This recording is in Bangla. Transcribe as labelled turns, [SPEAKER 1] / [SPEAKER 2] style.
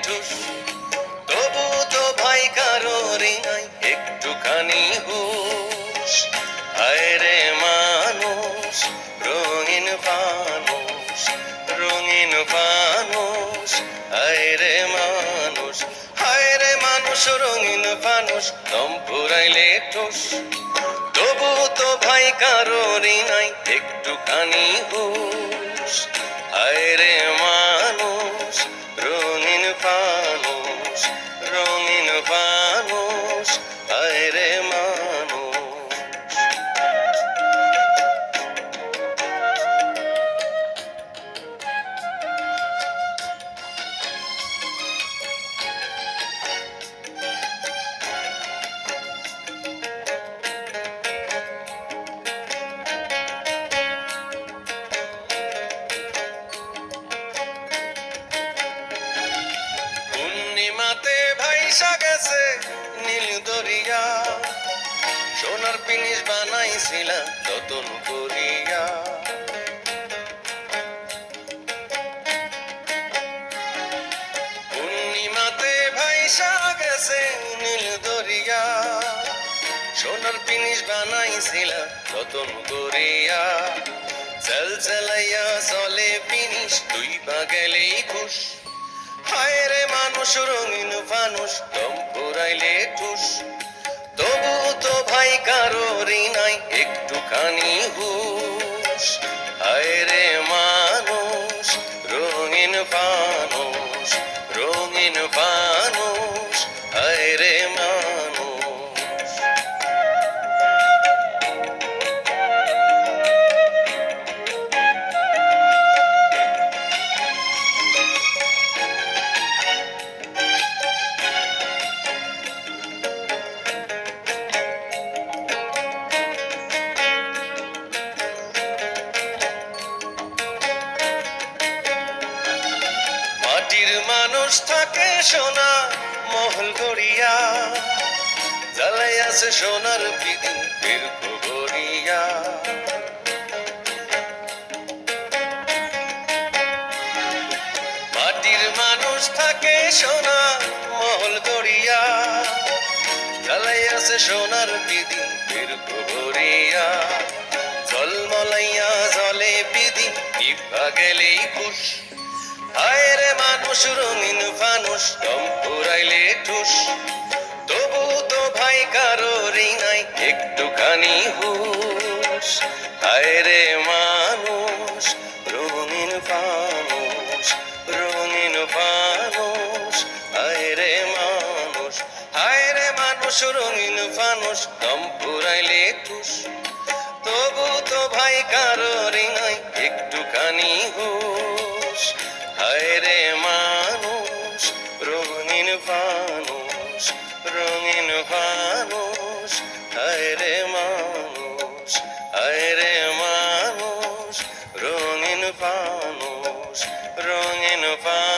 [SPEAKER 1] ঠুস, তবু তো ভাই কারোরই নাই একটুখানি হুঁশ। হায় রে মানুষ, রঙিন ফানুষ, রঙিন ফানুষ। হায় রে মানুষ, হায় রে মানুষ, রঙিন ফানুষ, দম ফুরাইলে ঠুস, তবু তো ভাই কারোরই নাই একটুখানি হুঁশ। হায় রে মানুষ, রঙিন ফানুষ, রঙিন ফানুষ। হায় রে মানুষ। পূর্ণিমাতে ভাইসা গেছে নীল দরিয়া, সোনার পিনিস বানাইছিলাম যতন করিয়া। পূর্ণিমাতে ভাইসা গেছে নীল দরিয়া, সোনার পিনিস বানাইছিলাম যতন করিয়া। চল চালাইয়া চলে পিনিস, তুই বা গেলেই খুশ। হায় রে মানুষ, রঙিন ফানুষ, দম ফুরাইলে ঠুস, তবু তো ভাই কারোরই নাই একটুখানি হুঁশ। হায় রে মানুষ, রঙিন ফানুষ, রঙিন ফানুষ। হায় রে মানুষ। মাটির মানুষ থাকে সোনা মহল গড়িয়া, জ্বালাই আছে সোনার পিদিন দীর্ঘ গড়িয়া। মাটির মানুষ থাকে সোনা মহল গড়িয়া, জ্বালাই আছে সোনার পিদিন দীর্ঘ গড়িয়া। জলমলাইয়া জলে পিদিন নিভা গেলেই খুশ। হায় রে মানুষ, রঙিন ফানুষ, দম ফুরাইলে ঠুস, তবু তো ভাই কারোরই নাই একটুখানি হুঁশ। হায় রে মানুষ, রঙিন ফানুষ, রঙিন ফানুষ। হায় রে মানুষ, হায় রে মানুষ, রঙিন ফানুষ, দম ফুরাইলে ঠুস, তবু তো ভাই কারোরই নাই একটুখানি হুঁশ। হায় রে মানুষ, রঙিন ফানুষ, রঙিন ফানুষ। হায় রে মানুষ, হায় রে মানুষ, রঙিন ফানুষ, রঙিন ফানুষ।